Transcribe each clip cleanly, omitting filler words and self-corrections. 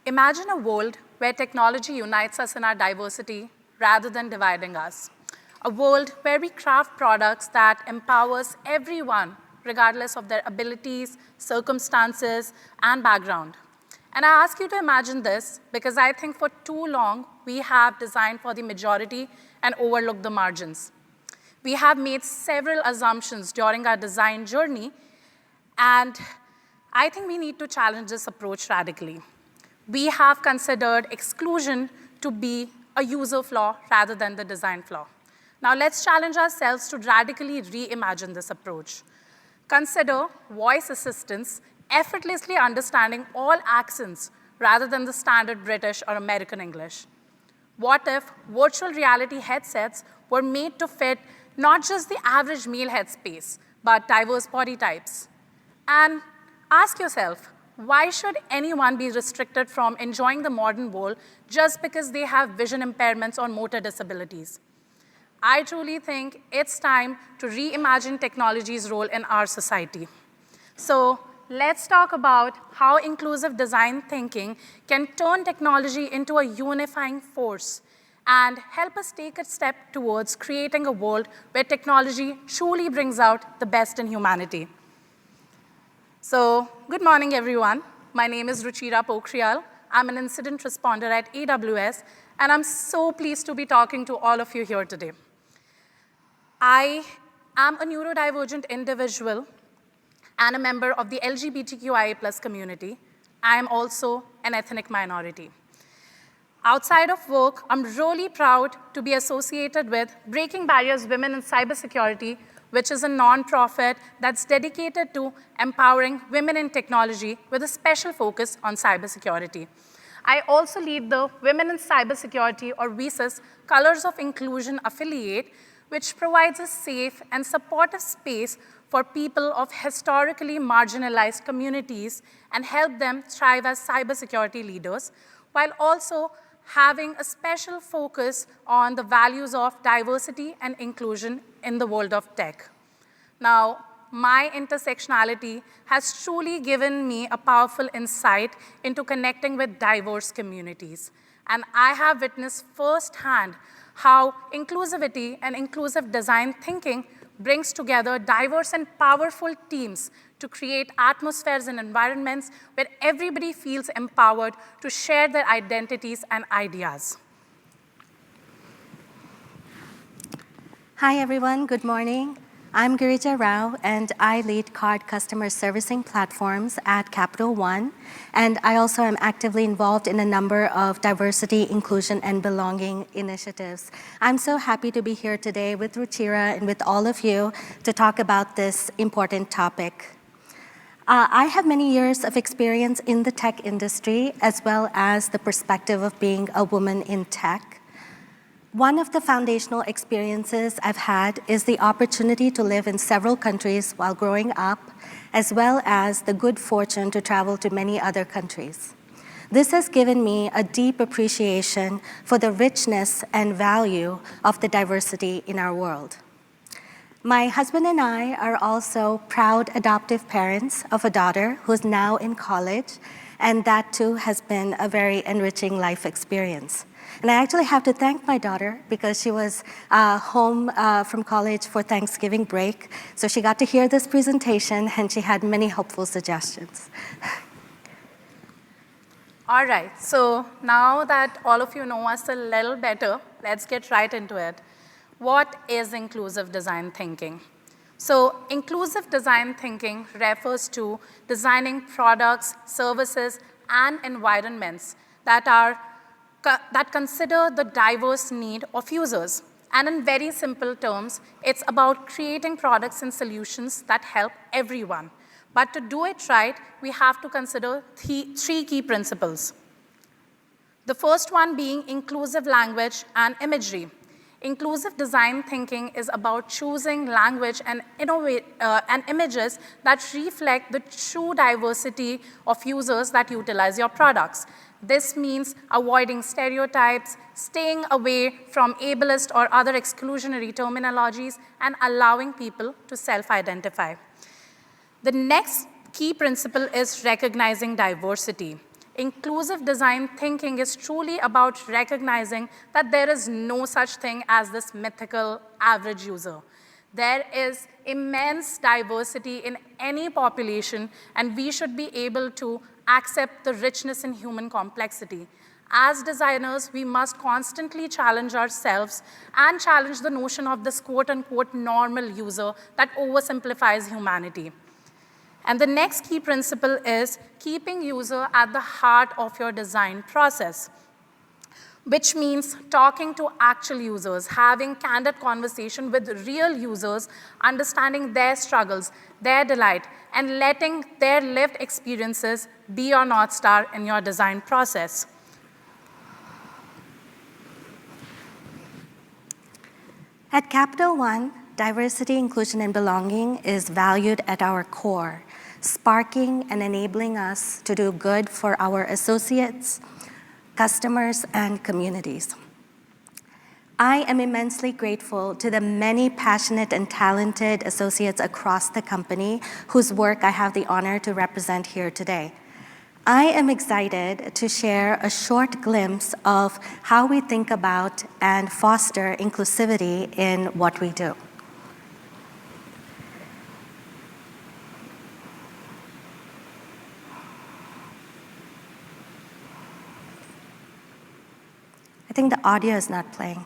Imagine a world where technology unites us in our diversity rather than dividing us. A world where we craft products that empowers everyone, regardless of their abilities, circumstances, and background. And I ask you to imagine this because I think for too long we have designed for the majority and overlooked the margins. We have made several assumptions during our design journey, and I think we need to challenge this approach radically. We have considered exclusion to be a user flaw rather than the design flaw. Now let's challenge ourselves to radically reimagine this approach. Consider voice assistants effortlessly understanding all accents rather than the standard British or American English. What if virtual reality headsets were made to fit not just the average male headspace, but diverse body types? And ask yourself, why should anyone be restricted from enjoying the modern world just because they have vision impairments or motor disabilities? I truly think it's time to reimagine technology's role in our society. So let's talk about how inclusive design thinking can turn technology into a unifying force and help us take a step towards creating a world where technology truly brings out the best in humanity. So, good morning, everyone. My name is Ruchira Pokhriyal. I'm an incident responder at AWS, and I'm so pleased to be talking to all of you here today. I am a neurodivergent individual and a member of the LGBTQIA+ community. I am also an ethnic minority. Outside of work, I'm really proud to be associated with Breaking Barriers Women in Cybersecurity, which is a nonprofit that's dedicated to empowering women in technology with a special focus on cybersecurity. I also lead the Women in Cybersecurity, or WISIS, Colors of Inclusion affiliate, which provides a safe and supportive space for people of historically marginalized communities and help them thrive as cybersecurity leaders, while also having a special focus on the values of diversity and inclusion in the world of tech. Now, my intersectionality has truly given me a powerful insight into connecting with diverse communities. And I have witnessed firsthand how inclusivity and inclusive design thinking brings together diverse and powerful teams to create atmospheres and environments where everybody feels empowered to share their identities and ideas. Hi, everyone. Good morning. I'm Girija Rao, and I lead card customer servicing platforms at Capital One. And I also am actively involved in a number of diversity, inclusion, and belonging initiatives. I'm so happy to be here today with Ruchira and with all of you to talk about this important topic. I have many years of experience in the tech industry, as well as the perspective of being a woman in tech. One of the foundational experiences I've had is the opportunity to live in several countries while growing up, as well as the good fortune to travel to many other countries. This has given me a deep appreciation for the richness and value of the diversity in our world. My husband and I are also proud adoptive parents of a daughter who's now in college, and that too has been a very enriching life experience. And I actually have to thank my daughter because she was home from college for Thanksgiving break, so she got to hear this presentation and she had many helpful suggestions. All right, so now that all of you know us a little better, let's get right into it. What is inclusive design thinking? So inclusive design thinking refers to designing products, services, and environments that consider the diverse need of users. And in very simple terms, it's about creating products and solutions that help everyone. But to do it right, we have to consider three key principles. The first one being inclusive language and imagery. Inclusive design thinking is about choosing language and images that reflect the true diversity of users that utilize your products. This means avoiding stereotypes, staying away from ableist or other exclusionary terminologies, and allowing people to self-identify. The next key principle is recognizing diversity. Inclusive design thinking is truly about recognizing that there is no such thing as this mythical average user. There is immense diversity in any population, and we should be able to accept the richness in human complexity. As designers, we must constantly challenge ourselves and challenge the notion of this quote-unquote normal user that oversimplifies humanity. And the next key principle is keeping user at the heart of your design process, which means talking to actual users, having candid conversation with real users, understanding their struggles, their delight, and letting their lived experiences be your North Star in your design process. At Capital One, diversity, inclusion, and belonging is valued at our core, sparking and enabling us to do good for our associates, customers, and communities. I am immensely grateful to the many passionate and talented associates across the company whose work I have the honor to represent here today. I am excited to share a short glimpse of how we think about and foster inclusivity in what we do. I think the audio is not playing.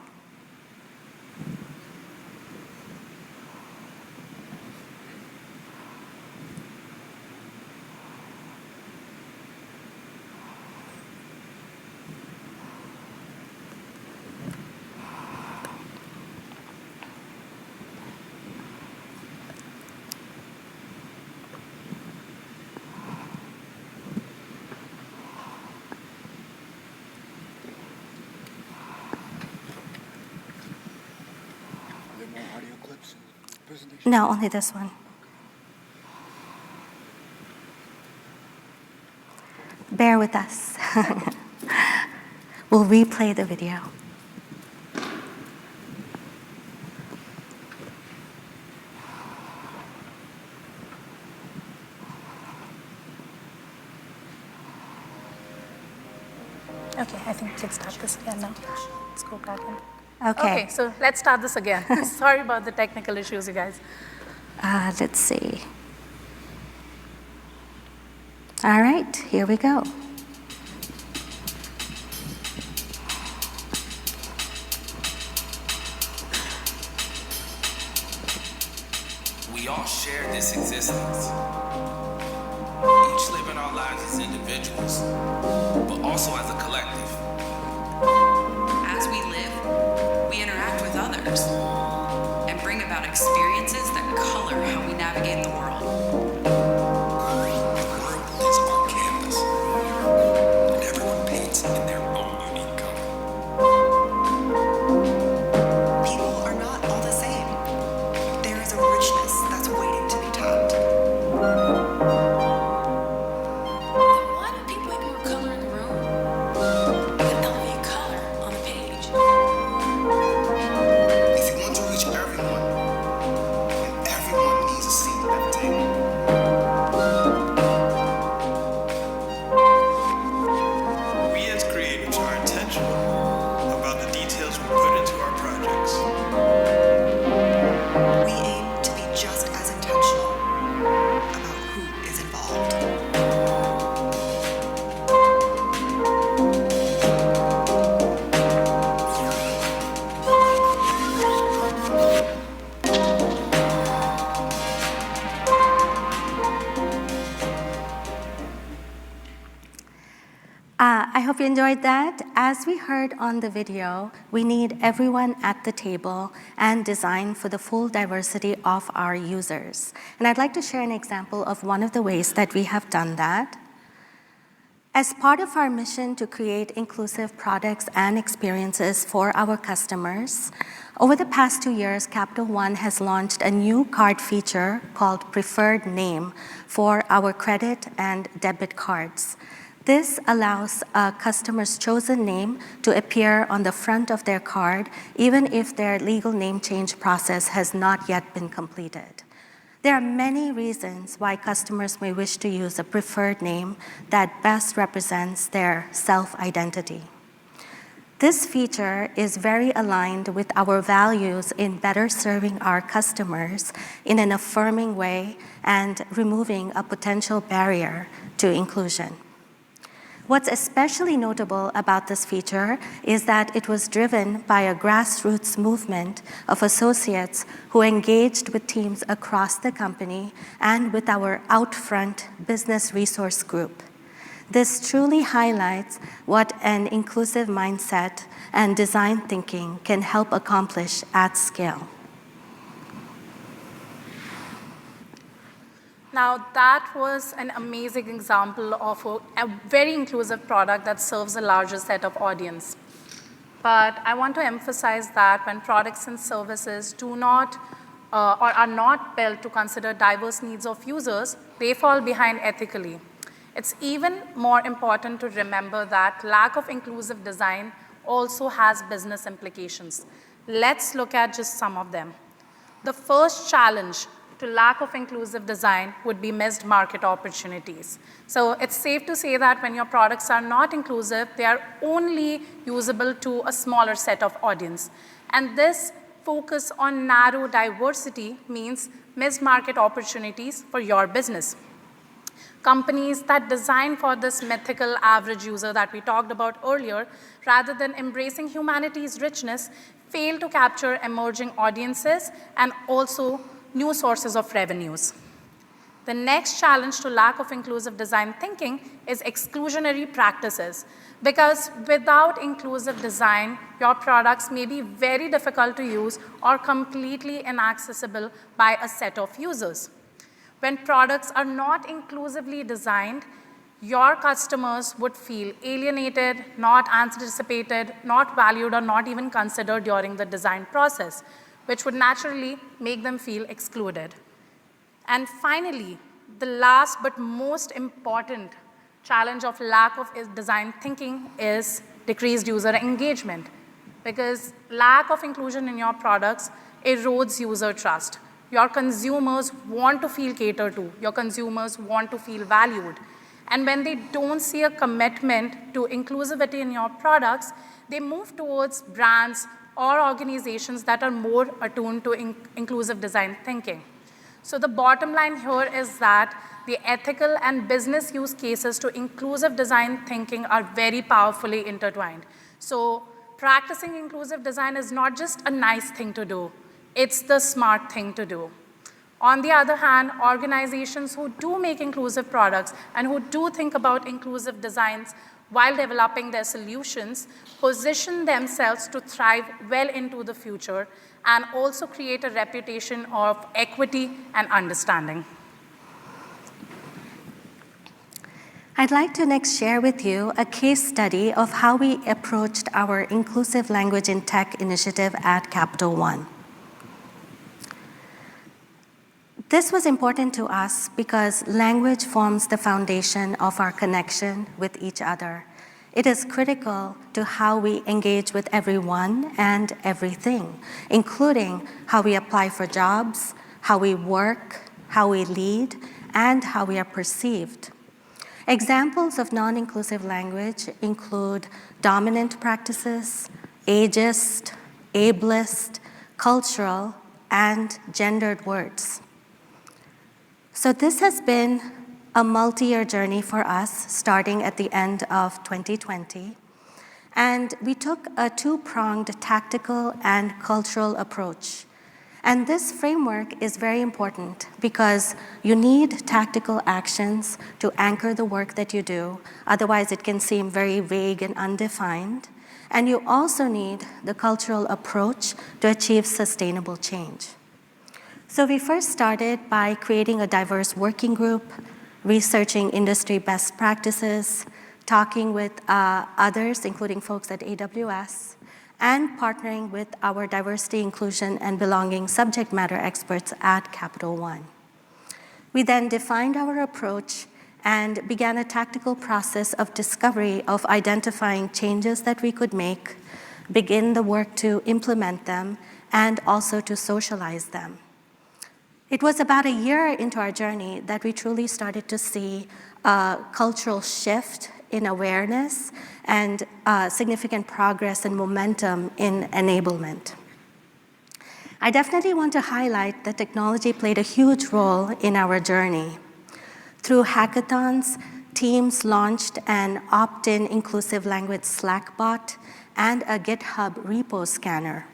No, only this one. Bear with us. We'll replay the video. Okay, I think we can start this again now. Let's go back in. Okay. Okay, so let's start this again. Sorry about the technical issues, you guys. Let's see. All right, here we go. We all share this existence. Each living our lives as individuals, but also as a collective. As we live, we interact with others and bring about experiences that color how we navigate the world. The world is our canvas, and everyone paints in their own unique color. People are not all the same. There is a richness that's waiting to be tapped. Why do people ignore color in the room? But elevate color on the page. If you want to reach everyone, then everyone needs a seat at the table. We as creatives are intentional about the details we put into our projects. We aim to be just as intentional about who is involved. I hope you enjoyed that. As we heard on the video, we need everyone at the table and design for the full diversity of our users. And I'd like to share an example of one of the ways that we have done that. As part of our mission to create inclusive products and experiences for our customers, over the past 2 years, Capital One has launched a new card feature called Preferred Name for our credit and debit cards. This allows a customer's chosen name to appear on the front of their card, even if their legal name change process has not yet been completed. There are many reasons why customers may wish to use a preferred name that best represents their self-identity. This feature is very aligned with our values in better serving our customers in an affirming way and removing a potential barrier to inclusion. What's especially notable about this feature is that it was driven by a grassroots movement of associates who engaged with teams across the company and with our Outfront business resource group. This truly highlights what an inclusive mindset and design thinking can help accomplish at scale. Now, that was an amazing example of a very inclusive product that serves a larger set of audience. But I want to emphasize that when products and services do not or are not built to consider diverse needs of users, they fall behind ethically. It's even more important to remember that lack of inclusive design also has business implications. Let's look at just some of them. The first challenge to lack of inclusive design would be missed market opportunities. So it's safe to say that when your products are not inclusive, they are only usable to a smaller set of audience. And this focus on narrow diversity means missed market opportunities for your business. Companies that design for this mythical average user that we talked about earlier, rather than embracing humanity's richness, fail to capture emerging audiences and also new sources of revenues. The next challenge to lack of inclusive design thinking is exclusionary practices. Because without inclusive design, your products may be very difficult to use or completely inaccessible by a set of users. When products are not inclusively designed, your customers would feel alienated, not anticipated, not valued, or not even considered during the design process, which would naturally make them feel excluded. And finally, the last but most important challenge of lack of design thinking is decreased user engagement, because lack of inclusion in your products erodes user trust. Your consumers want to feel catered to. Your consumers want to feel valued. And when they don't see a commitment to inclusivity in your products, they move towards brands or organizations that are more attuned to inclusive design thinking. So the bottom line here is that the ethical and business use cases to inclusive design thinking are very powerfully intertwined. So practicing inclusive design is not just a nice thing to do, it's the smart thing to do. On the other hand, organizations who do make inclusive products and who do think about inclusive designs while developing their solutions, position themselves to thrive well into the future and also create a reputation of equity and understanding. I'd like to next share with you a case study of how we approached our Inclusive Language in Tech initiative at Capital One. This was important to us because language forms the foundation of our connection with each other. It is critical to how we engage with everyone and everything, including how we apply for jobs, how we work, how we lead, and how we are perceived. Examples of non-inclusive language include dominant practices, ageist, ableist, cultural, and gendered words. So this has been a multi-year journey for us, starting at the end of 2020. And we took a two-pronged tactical and cultural approach. And this framework is very important because you need tactical actions to anchor the work that you do. Otherwise, it can seem very vague and undefined. And you also need the cultural approach to achieve sustainable change. So we first started by creating a diverse working group, researching industry best practices, talking with others, including folks at AWS, and partnering with our diversity, inclusion, and belonging subject matter experts at Capital One. We then defined our approach and began a tactical process of discovery of identifying changes that we could make, begin the work to implement them, and also to socialize them. It was about a year into our journey that we truly started to see a cultural shift in awareness and significant progress and momentum in enablement. I definitely want to highlight that technology played a huge role in our journey. Through hackathons, teams launched an opt-in inclusive language Slack bot and a GitHub repo scanner.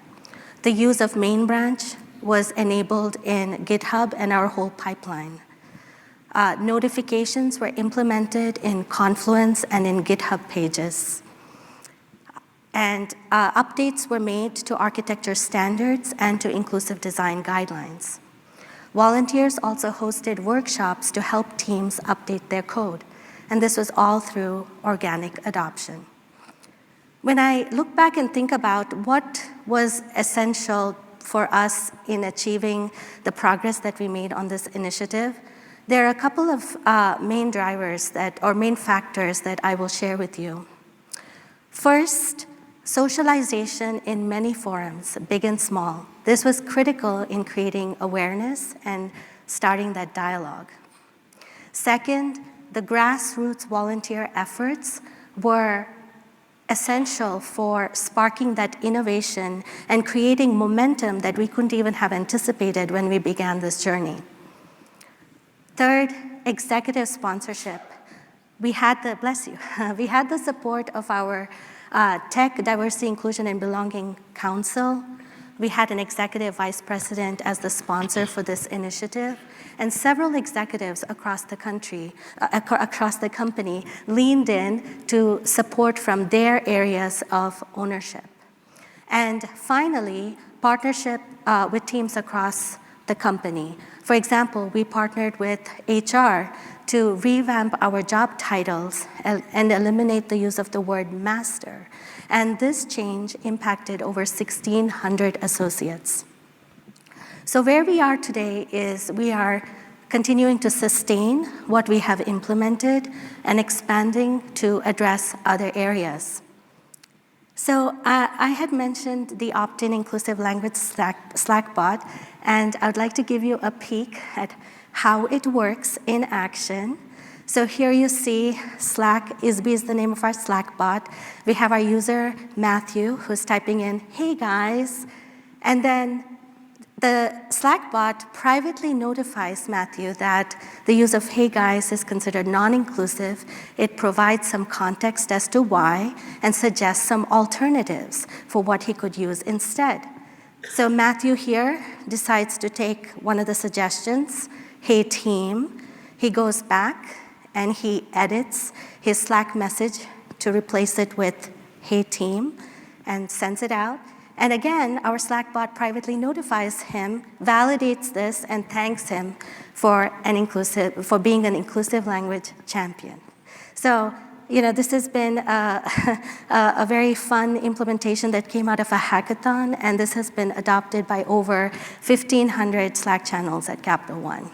The use of main branch was enabled in GitHub and our whole pipeline. Notifications were implemented in Confluence and in GitHub pages. And updates were made to architecture standards and to inclusive design guidelines. Volunteers also hosted workshops to help teams update their code. And this was all through organic adoption. When I look back and think about what was essential for us in achieving the progress that we made on this initiative, there are a couple of main drivers or main factors that I will share with you. First, socialization in many forums, big and small. This was critical in creating awareness and starting that dialogue. Second, the grassroots volunteer efforts were essential for sparking that innovation and creating momentum that we couldn't even have anticipated when we began this journey. Third, executive sponsorship. We had the support of our Tech, Diversity, Inclusion, and Belonging Council. We had an executive vice president as the sponsor for this initiative, and several executives across the company leaned in to support from their areas of ownership. And finally, partnership with teams across the company. For example, we partnered with HR to revamp our job titles and eliminate the use of the word master. And this change impacted over 1,600 associates. So where we are today is we are continuing to sustain what we have implemented and expanding to address other areas. So I had mentioned the opt-in inclusive language Slack bot, and I would like to give you a peek at how it works in action. So here you see Slack, ISB is the name of our Slack bot. We have our user, Matthew, who's typing in, "Hey guys," and then the Slack bot privately notifies Matthew that the use of "hey guys" is considered non-inclusive. It provides some context as to why and suggests some alternatives for what he could use instead. So Matthew here decides to take one of the suggestions, "hey team." He goes back and he edits his Slack message to replace it with "hey team" and sends it out. And again, our Slack bot privately notifies him, validates this, and thanks him for being an inclusive language champion. So, this has been a very fun implementation that came out of a hackathon, and this has been adopted by over 1,500 Slack channels at Capital One.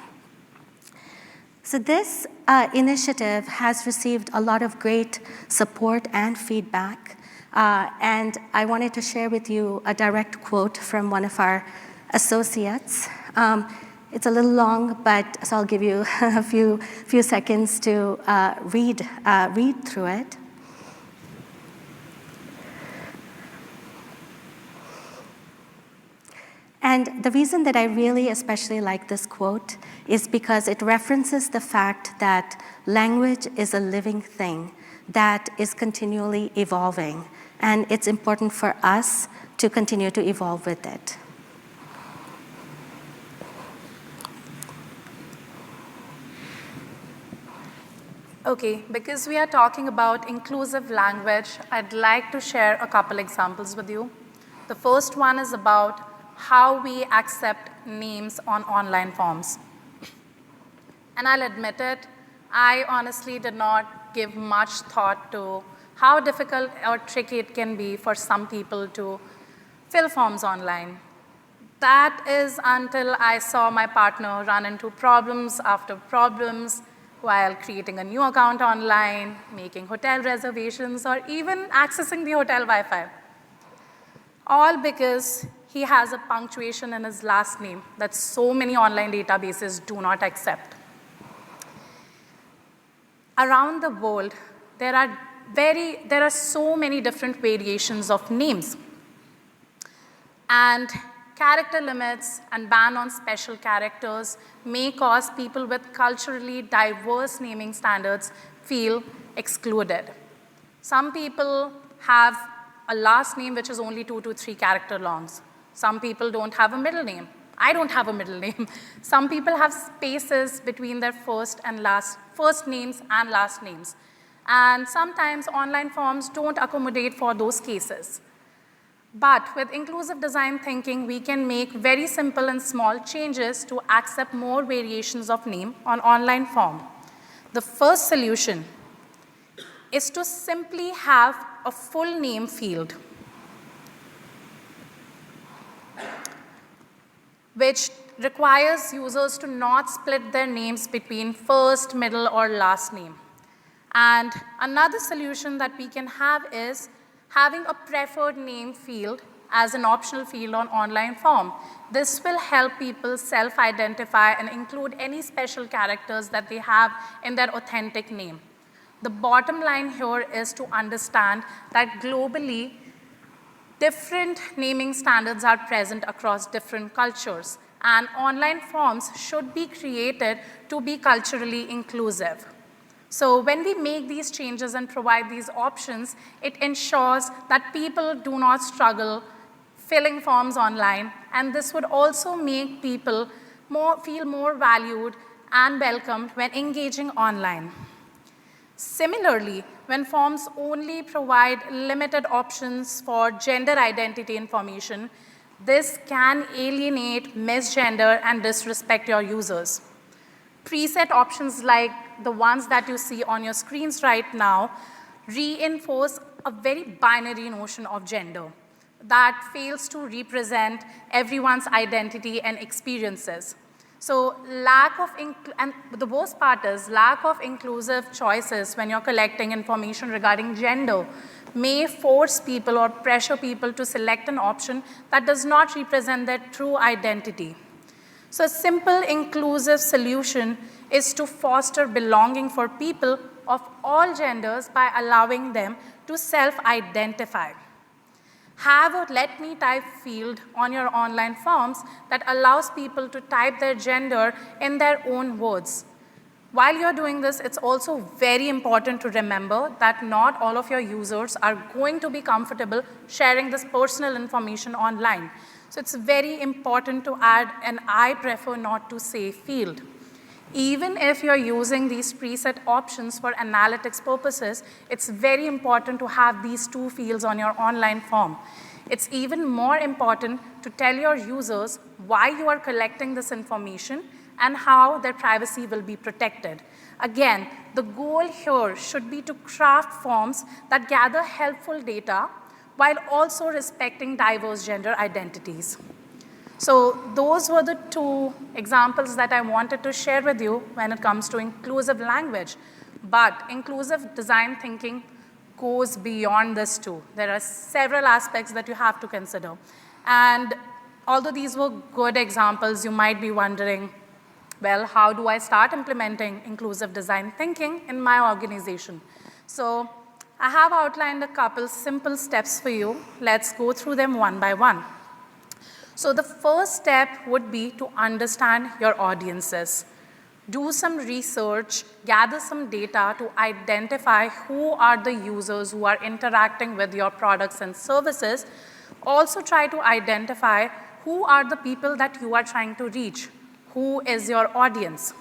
So this initiative has received a lot of great support and feedback. And I wanted to share with you a direct quote from one of our associates. It's a little long, so I'll give you a few seconds to read through it. And the reason that I really especially like this quote is because it references the fact that language is a living thing that is continually evolving. And it's important for us to continue to evolve with it. Okay, because we are talking about inclusive language, I'd like to share a couple examples with you. The first one is about how we accept names on online forms. And I'll admit it, I honestly did not give much thought to how difficult or tricky it can be for some people to fill forms online. That is until I saw my partner run into problems after problems while creating a new account online, making hotel reservations, or even accessing the hotel Wi-Fi. All because he has a punctuation in his last name that so many online databases do not accept. Around the world, there are so many different variations of names. And character limits and ban on special characters may cause people with culturally diverse naming standards feel excluded. Some people have a last name which is only 2 to 3 character longs. Some people don't have a middle name. I don't have a middle name. Some people have spaces between their first names and last names. And sometimes online forms don't accommodate for those cases. But with inclusive design thinking, we can make very simple and small changes to accept more variations of name on online form. The first solution is to simply have a full name field, which requires users to not split their names between first, middle, or last name. And another solution that we can have is having a preferred name field as an optional field on online form. This will help people self-identify and include any special characters that they have in their authentic name. The bottom line here is to understand that globally, different naming standards are present across different cultures, and online forms should be created to be culturally inclusive. So when we make these changes and provide these options, it ensures that people do not struggle filling forms online, and this would also make people feel more valued and welcomed when engaging online. Similarly, when forms only provide limited options for gender identity information, this can alienate, misgender, and disrespect your users. Preset options like the ones that you see on your screens right now reinforce a very binary notion of gender that fails to represent everyone's identity and experiences. So and the worst part is lack of inclusive choices when you're collecting information regarding gender may force people or pressure people to select an option that does not represent their true identity. So a simple inclusive solution is to foster belonging for people of all genders by allowing them to self-identify. Have a let me type field on your online forms that allows people to type their gender in their own words. While you're doing this, it's also very important to remember that not all of your users are going to be comfortable sharing this personal information online. So it's very important to add an I prefer not to say field. Even if you're using these preset options for analytics purposes, it's very important to have these two fields on your online form. It's even more important to tell your users why you are collecting this information and how their privacy will be protected. Again, the goal here should be to craft forms that gather helpful data while also respecting diverse gender identities. So those were the two examples that I wanted to share with you when it comes to inclusive language. But inclusive design thinking goes beyond this too. There are several aspects that you have to consider. And although these were good examples, you might be wondering, well, how do I start implementing inclusive design thinking in my organization? So I have outlined a couple simple steps for you. Let's go through them one by one. So the first step would be to understand your audiences. Do some research, gather some data to identify who are the users who are interacting with your products and services. Also try to identify who are the people that you are trying to reach. Who is your audience?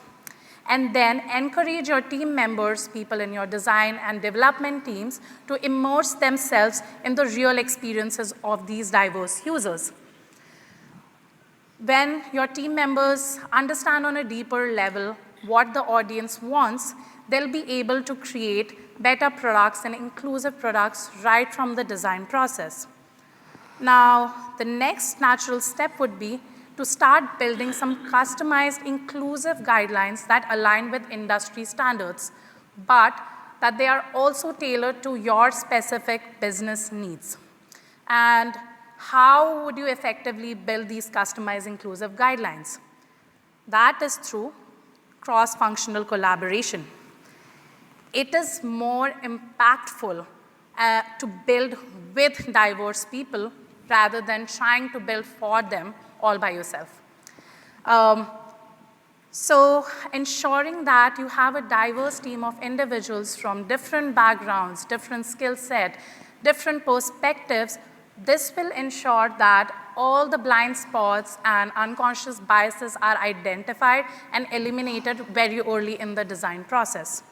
And then encourage your team members, people in your design and development teams, to immerse themselves in the real experiences of these diverse users. When your team members understand on a deeper level what the audience wants, they'll be able to create better products and inclusive products right from the design process. Now, the next natural step would be to start building some customized inclusive guidelines that align with industry standards, but that they are also tailored to your specific business needs. And how would you effectively build these customized inclusive guidelines? That is through cross-functional collaboration. It is more impactful to build with diverse people rather than trying to build for them all by yourself. So ensuring that you have a diverse team of individuals from different backgrounds, different skill set, different perspectives, this will ensure that all the blind spots and unconscious biases are identified and eliminated very early in the design process.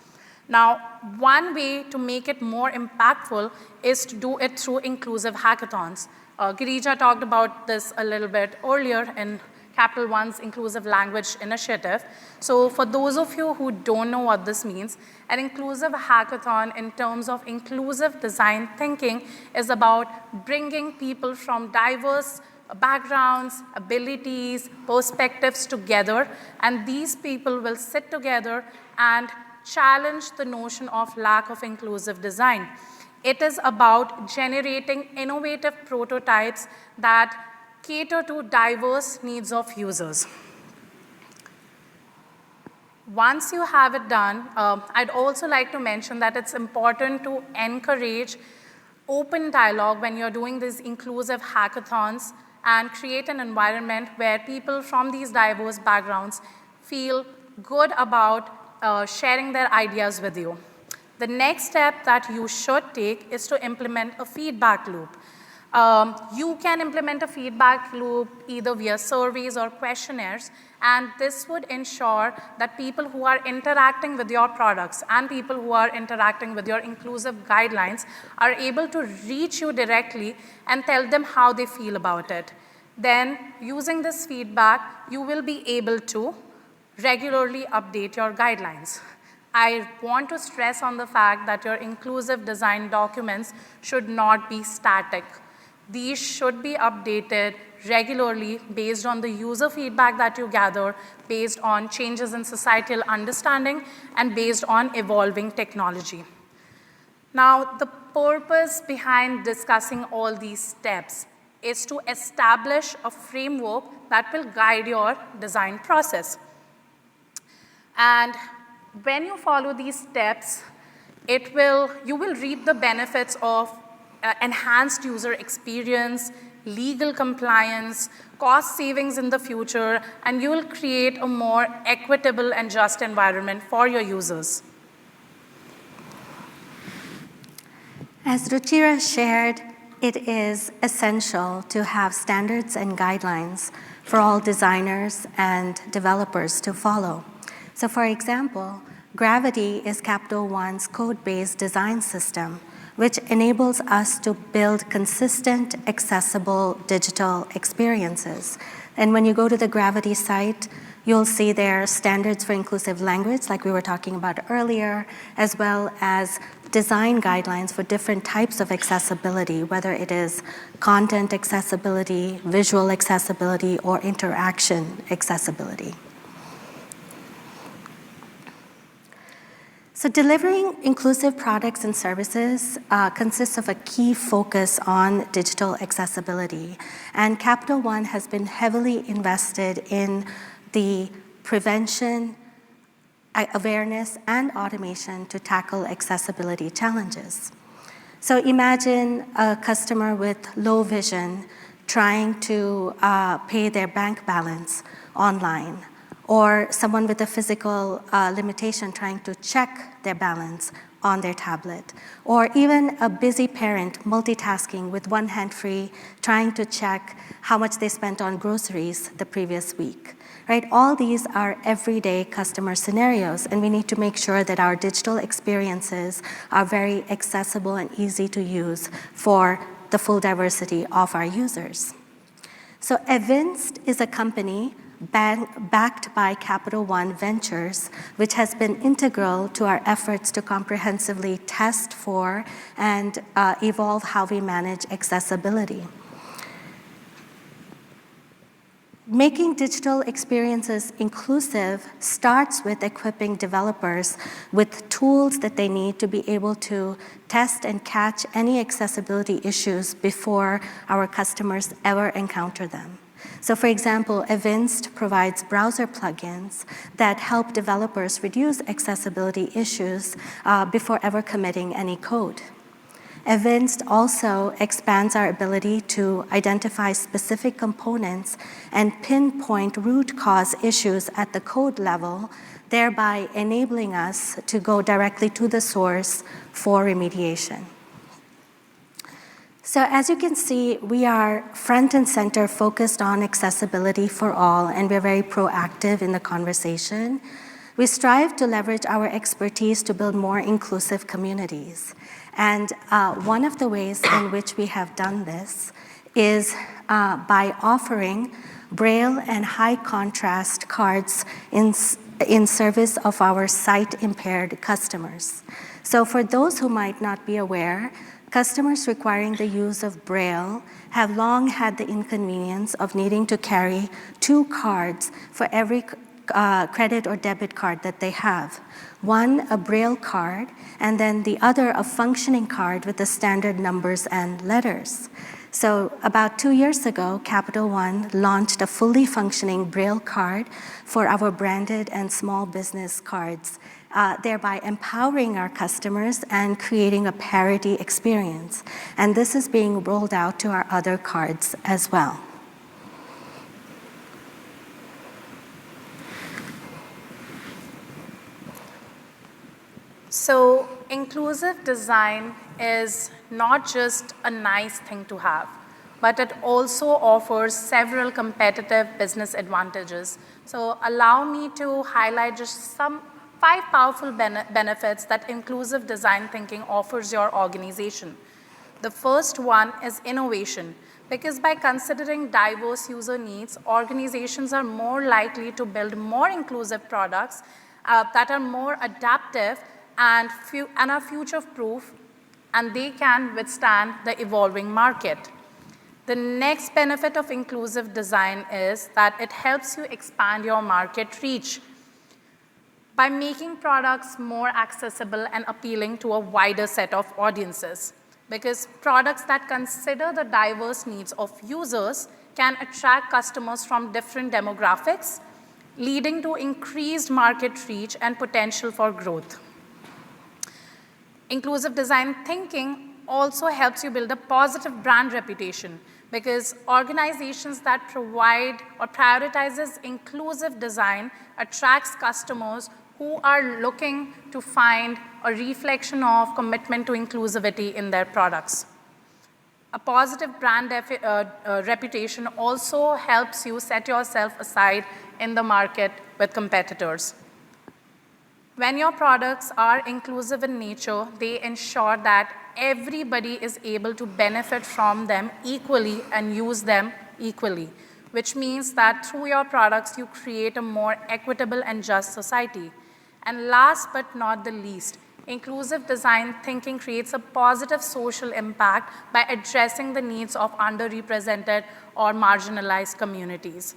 Now, one way to make it more impactful is to do it through inclusive hackathons. Girija talked about this a little bit earlier in Capital One's Inclusive Language Initiative. So for those of you who don't know what this means, an inclusive hackathon in terms of inclusive design thinking is about bringing people from diverse backgrounds, abilities, perspectives together, and these people will sit together and challenge the notion of lack of inclusive design. It is about generating innovative prototypes that cater to diverse needs of users. Once you have it done, I'd also like to mention that it's important to encourage open dialogue when you're doing these inclusive hackathons and create an environment where people from these diverse backgrounds feel good about sharing their ideas with you. The next step that you should take is to implement a feedback loop. You can implement a feedback loop either via surveys or questionnaires, and this would ensure that people who are interacting with your products and people who are interacting with your inclusive guidelines are able to reach you directly and tell them how they feel about it. Then, using this feedback, you will be able to regularly update your guidelines. I want to stress on the fact that your inclusive design documents should not be static. These should be updated regularly based on the user feedback that you gather, based on changes in societal understanding, and based on evolving technology. Now, the purpose behind discussing all these steps is to establish a framework that will guide your design process. And when you follow these steps, you will reap the benefits of enhanced user experience, legal compliance, cost savings in the future, and you will create a more equitable and just environment for your users. As Ruchira shared, it is essential to have standards and guidelines for all designers and developers to follow. So for example, Gravity is Capital One's code-based design system, which enables us to build consistent, accessible digital experiences. And when you go to the Gravity site, you'll see there standards for inclusive language, like we were talking about earlier, as well as design guidelines for different types of accessibility, whether it is content accessibility, visual accessibility, or interaction accessibility. So delivering inclusive products and services consists of a key focus on digital accessibility. And Capital One has been heavily invested in the prevention, awareness, and automation to tackle accessibility challenges. So imagine a customer with low vision trying to pay their bank balance online, or someone with a physical limitation trying to check their balance on their tablet, or even a busy parent multitasking with one hand free, trying to check how much they spent on groceries the previous week. Right? All these are everyday customer scenarios, and we need to make sure that our digital experiences are very accessible and easy to use for the full diversity of our users. So Evinced is a company backed by Capital One Ventures, which has been integral to our efforts to comprehensively test for and evolve how we manage accessibility. Making digital experiences inclusive starts with equipping developers with tools that they need to be able to test and catch any accessibility issues before our customers ever encounter them. So for example, Evinced provides browser plugins that help developers reduce accessibility issues before ever committing any code. Evinced also expands our ability to identify specific components and pinpoint root cause issues at the code level, thereby enabling us to go directly to the source for remediation. So as you can see, we are front and center focused on accessibility for all, and we're very proactive in the conversation. We strive to leverage our expertise to build more inclusive communities. And one of the ways in which we have done this is by offering Braille and high contrast cards in service of our sight-impaired customers. So for those who might not be aware, customers requiring the use of Braille have long had the inconvenience of needing to carry 2 cards for every credit or debit card that they have. One, a Braille card, and then the other, a functioning card with the standard numbers and letters. So about 2 years ago, Capital One launched a fully functioning Braille card for our branded and small business cards, thereby empowering our customers and creating a parity experience. And this is being rolled out to our other cards as well. So inclusive design is not just a nice thing to have, but it also offers several competitive business advantages. So allow me to highlight just some 5 powerful benefits that inclusive design thinking offers your organization. The first one is innovation, because by considering diverse user needs, organizations are more likely to build more inclusive products that are more adaptive and are future-proof, and they can withstand the evolving market. The next benefit of inclusive design is that it helps you expand your market reach by making products more accessible and appealing to a wider set of audiences. Because products that consider the diverse needs of users can attract customers from different demographics, leading to increased market reach and potential for growth. Inclusive design thinking also helps you build a positive brand reputation, because organizations that provide or prioritizes inclusive design attracts customers who are looking to find a reflection of commitment to inclusivity in their products. A positive brand reputation also helps you set yourself aside in the market with competitors. When your products are inclusive in nature, they ensure that everybody is able to benefit from them equally and use them equally, which means that through your products, you create a more equitable and just society. And last but not the least, inclusive design thinking creates a positive social impact by addressing the needs of underrepresented or marginalized communities.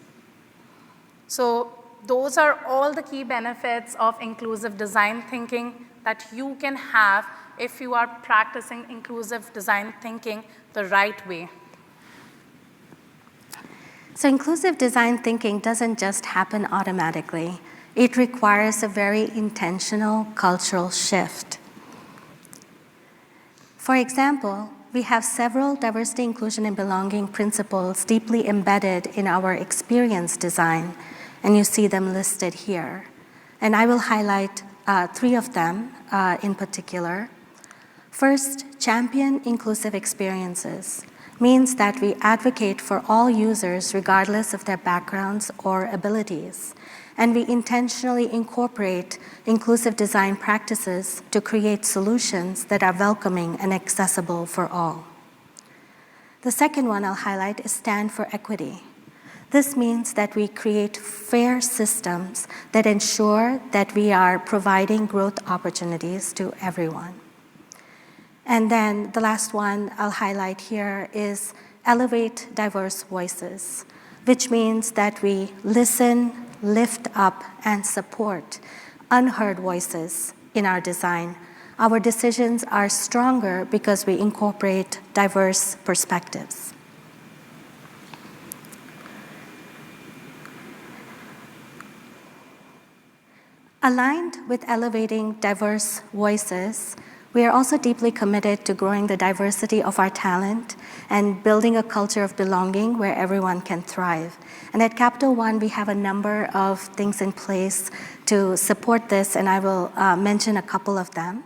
So those are all the key benefits of inclusive design thinking that you can have if you are practicing inclusive design thinking the right way. So inclusive design thinking doesn't just happen automatically. It requires a very intentional cultural shift. For example, we have several diversity, inclusion, and belonging principles deeply embedded in our experience design, and you see them listed here. And I will highlight 3 of them in particular. First, champion inclusive experiences means that we advocate for all users regardless of their backgrounds or abilities. And we intentionally incorporate inclusive design practices to create solutions that are welcoming and accessible for all. The second one I'll highlight is stand for equity. This means that we create fair systems that ensure that we are providing growth opportunities to everyone. And then the last one I'll highlight here is elevate diverse voices. which means that we listen, lift up, and support unheard voices in our design. Our decisions are stronger because we incorporate diverse perspectives. Aligned with elevating diverse voices, we are also deeply committed to growing the diversity of our talent and building a culture of belonging where everyone can thrive. And at Capital One, we have a number of things in place to support this, and I will mention a couple of them.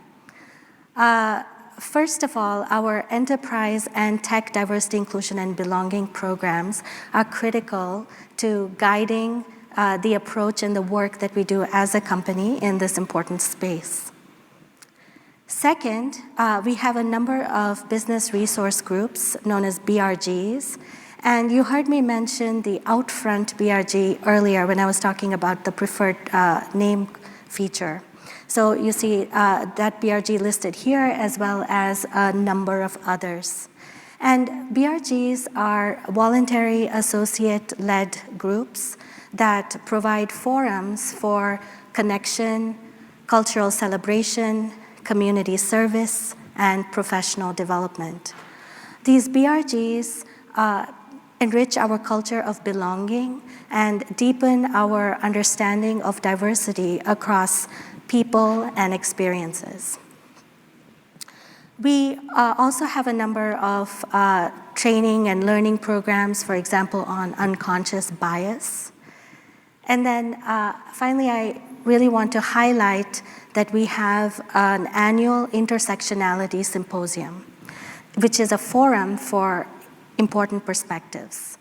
First of all, our enterprise and tech diversity, inclusion, and belonging programs are critical to guiding the approach and the work that we do as a company in this important space. Second, we have a number of business resource groups known as BRGs. And you heard me mention the Outfront BRG earlier when I was talking about the preferred name feature. So you see that BRG listed here as well as a number of others. And BRGs are voluntary associate-led groups that provide forums for connection, cultural celebration, community service, and professional development. These BRGs enrich our culture of belonging and deepen our understanding of diversity across people and experiences. We also have a number of training and learning programs, for example, on unconscious bias. And then finally, I really want to highlight that we have an annual Intersectionality Symposium, which is a forum for important perspectives.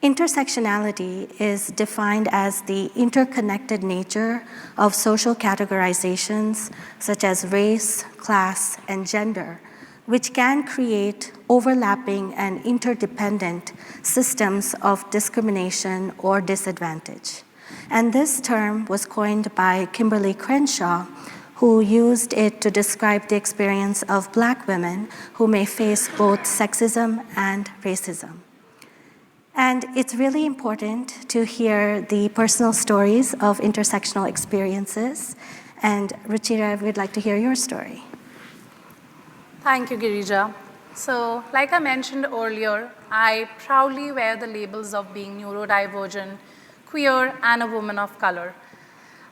Intersectionality is defined as the interconnected nature of social categorizations such as race, class, and gender, which can create overlapping and interdependent systems of discrimination or disadvantage. And this term was coined by Kimberly Crenshaw, who used it to describe the experience of Black women who may face both sexism and racism. And it's really important to hear the personal stories of intersectional experiences. And Ruchira, we'd like to hear your story. Thank you, Girija. So, like I mentioned earlier, I proudly wear the labels of being neurodivergent, queer, and a woman of color.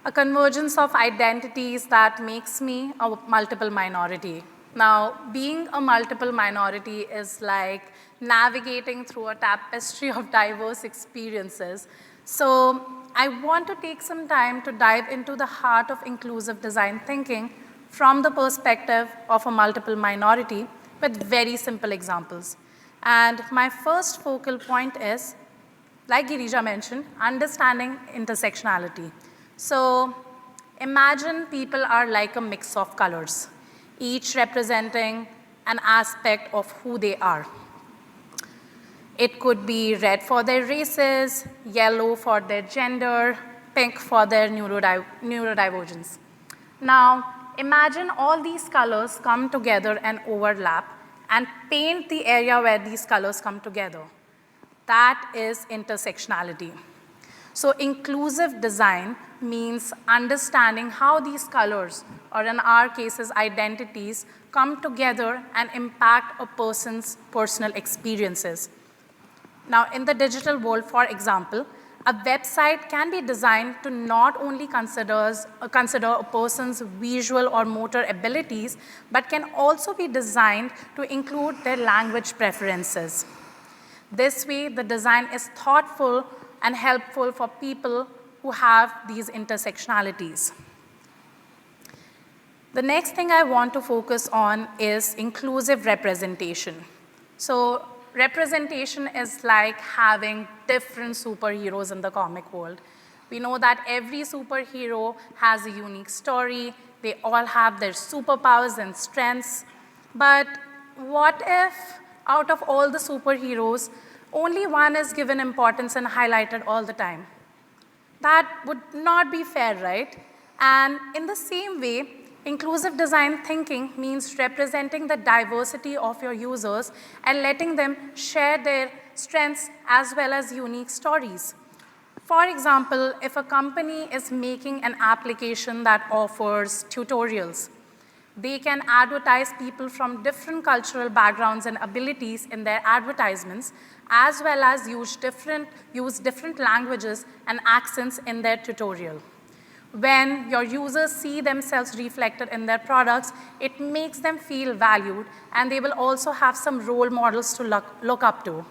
A convergence of identities that makes me a multiple minority. Now, being a multiple minority is like navigating through a tapestry of diverse experiences. So I want to take some time to dive into the heart of inclusive design thinking from the perspective of a multiple minority with very simple examples. And my first focal point is, like Girija mentioned, understanding intersectionality. So imagine people are like a mix of colors, each representing an aspect of who they are. It could be red for their races, yellow for their gender, pink for their neurodivergence. Now, imagine all these colors come together and overlap and paint the area where these colors come together. That is intersectionality. So inclusive design means understanding how these colors, or in our cases, identities, come together and impact a person's personal experiences. Now, in the digital world, for example, a website can be designed to not only consider a person's visual or motor abilities, but can also be designed to include their language preferences. This way, the design is thoughtful and helpful for people who have these intersectionalities. The next thing I want to focus on is inclusive representation. So representation is like having different superheroes in the comic world. We know that every superhero has a unique story. They all have their superpowers and strengths. But what if out of all the superheroes, only one is given importance and highlighted all the time? That would not be fair, right? And in the same way, inclusive design thinking means representing the diversity of your users and letting them share their strengths as well as unique stories. For example, if a company is making an application that offers tutorials, they can advertise people from different cultural backgrounds and abilities in their advertisements, as well as use different languages and accents in their tutorial. When your users see themselves reflected in their products, it makes them feel valued, and they will also have some role models to look up to.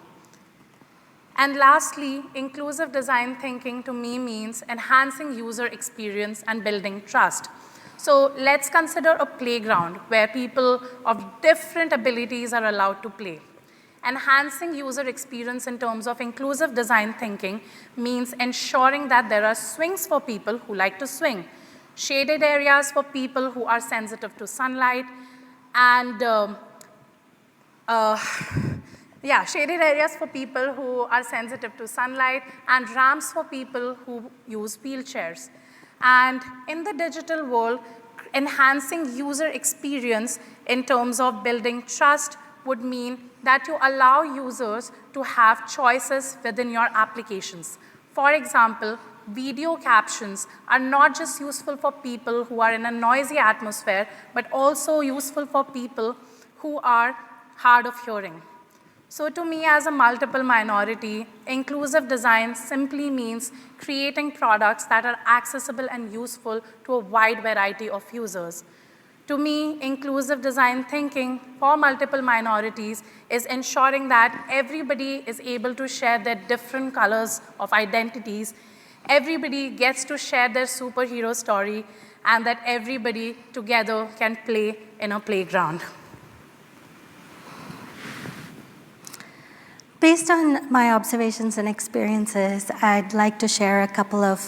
And lastly, inclusive design thinking to me means enhancing user experience and building trust. So let's consider a playground where people of different abilities are allowed to play. Enhancing user experience in terms of inclusive design thinking means ensuring that there are swings for people who like to swing, shaded areas for people who are sensitive to sunlight, and shaded areas for people who are sensitive to sunlight, and ramps for people who use wheelchairs. And in the digital world, enhancing user experience in terms of building trust would mean that you allow users to have choices within your applications. For example, video captions are not just useful for people who are in a noisy atmosphere, but also useful for people who are hard of hearing. So to me, as a multiple minority, inclusive design simply means creating products that are accessible and useful to a wide variety of users. To me, inclusive design thinking for multiple minorities is ensuring that everybody is able to share their different colors of identities, everybody gets to share their superhero story, and that everybody together can play in a playground. Based on my observations and experiences, I'd like to share a couple of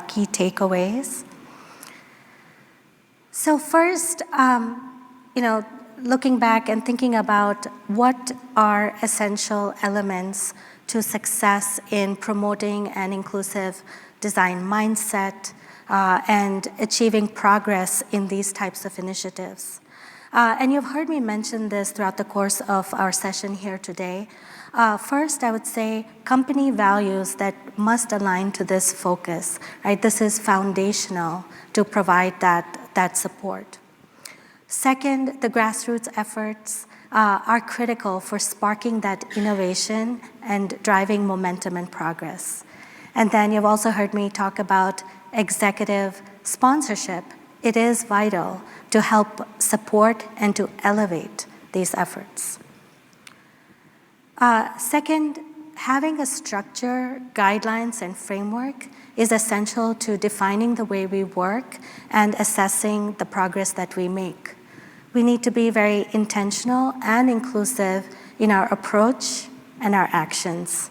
key takeaways. So first, looking back and thinking about what are essential elements to success in promoting an inclusive design mindset and achieving progress in these types of initiatives. And you've heard me mention this throughout the course of our session here today. First, I would say company values that must align to this focus, right? This is foundational to provide that support. Second, the grassroots efforts are critical for sparking that innovation and driving momentum and progress. And then you've also heard me talk about executive sponsorship. It is vital to help support and to elevate these efforts. Second, having a structure, guidelines, and framework is essential to defining the way we work and assessing the progress that we make. We need to be very intentional and inclusive in our approach and our actions.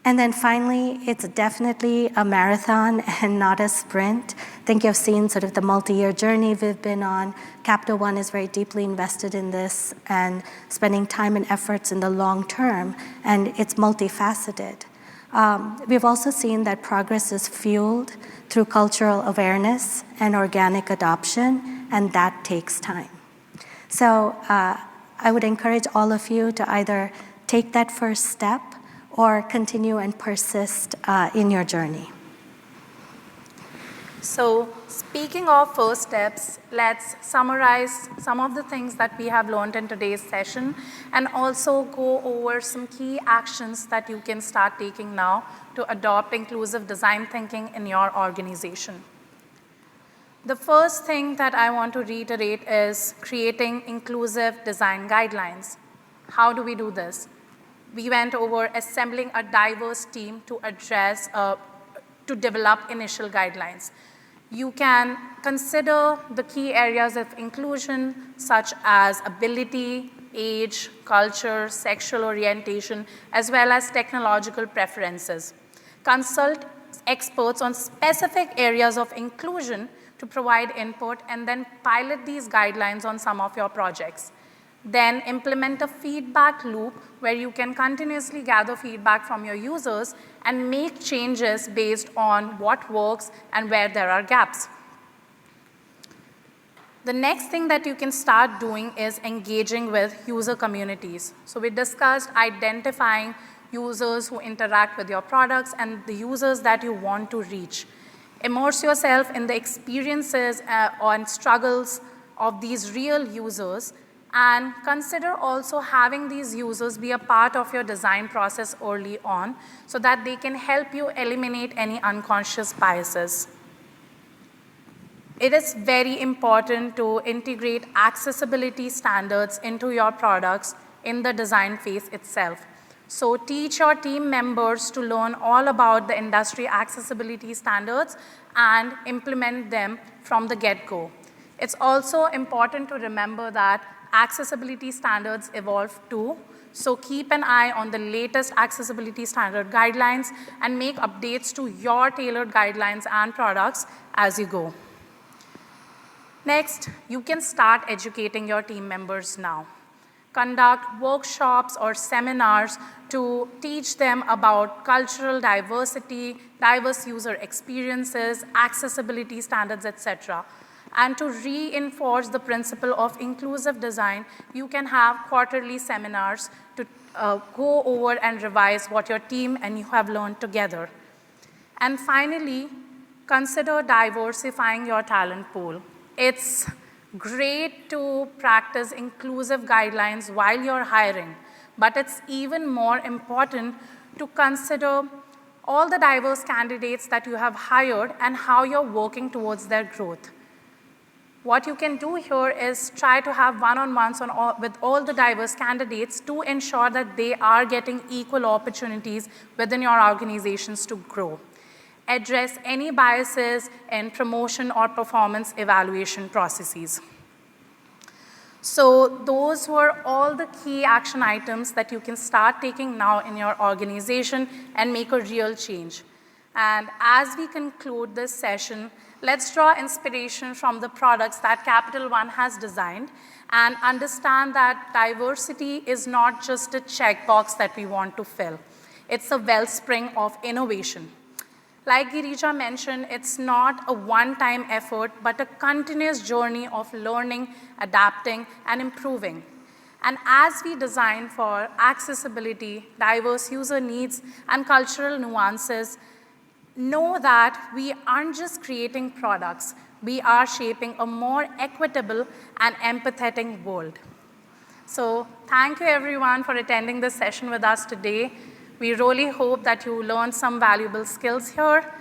And then finally, it's definitely a marathon and not a sprint. I think you've seen sort of the multi-year journey we've been on. Capital One is very deeply invested in this and spending time and efforts in the long term, and it's multifaceted. We've also seen that progress is fueled through cultural awareness and organic adoption, and that takes time. So I would encourage all of you to either take that first step or continue and persist in your journey. So speaking of first steps, let's summarize some of the things that we have learned in today's session and also go over some key actions that you can start taking now to adopt inclusive design thinking in your organization. The first thing that I want to reiterate is creating inclusive design guidelines. How do we do this? We went over assembling a diverse team to address, to develop initial guidelines. You can consider the key areas of inclusion, such as ability, age, culture, sexual orientation, as well as technological preferences. Consult experts on specific areas of inclusion to provide input, and then pilot these guidelines on some of your projects. Then implement a feedback loop where you can continuously gather feedback from your users and make changes based on what works and where there are gaps. The next thing that you can start doing is engaging with user communities. So we discussed identifying users who interact with your products and the users that you want to reach. Immerse yourself in the experiences and struggles of these real users, and consider also having these users be a part of your design process early on so that they can help you eliminate any unconscious biases. It is very important to integrate accessibility standards into your products in the design phase itself. So teach your team members to learn all about the industry accessibility standards and implement them from the get-go. It's also important to remember that accessibility standards evolve too, so keep an eye on the latest accessibility standard guidelines and make updates to your tailored guidelines and products as you go. Next, you can start educating your team members now. Conduct workshops or seminars to teach them about cultural diversity, diverse user experiences, accessibility standards, etc. And to reinforce the principle of inclusive design, you can have quarterly seminars to go over and revise what your team and you have learned together. And finally, consider diversifying your talent pool. It's great to practice inclusive guidelines while you're hiring, but it's even more important to consider all the diverse candidates that you have hired and how you're working towards their growth. What you can do here is try to have one-on-ones with all the diverse candidates to ensure that they are getting equal opportunities within your organizations to grow. Address any biases in promotion or performance evaluation processes. So those were all the key action items that you can start taking now in your organization and make a real change. And as we conclude this session, let's draw inspiration from the products that Capital One has designed and understand that diversity is not just a checkbox that we want to fill. It's a wellspring of innovation. Like Girija mentioned, it's not a one-time effort, but a continuous journey of learning, adapting, and improving. And as we design for accessibility, diverse user needs, and cultural nuances, know that we aren't just creating products, we are shaping a more equitable and empathetic world. So thank you everyone for attending this session with us today. We really hope that you learned some valuable skills here.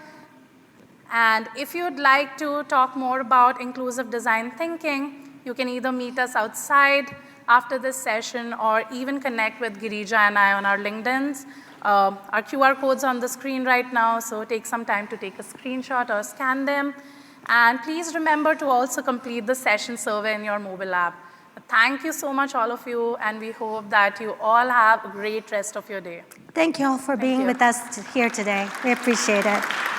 And if you'd like to talk more about inclusive design thinking, you can either meet us outside after this session or even connect with Girija and I on our LinkedIns. Our QR code's on the screen right now, so take some time to take a screenshot or scan them. And please remember to also complete the session survey in your mobile app. Thank you so much, all of you, and we hope that you all have a great rest of your day. Thank you all for being with us here today. We appreciate it.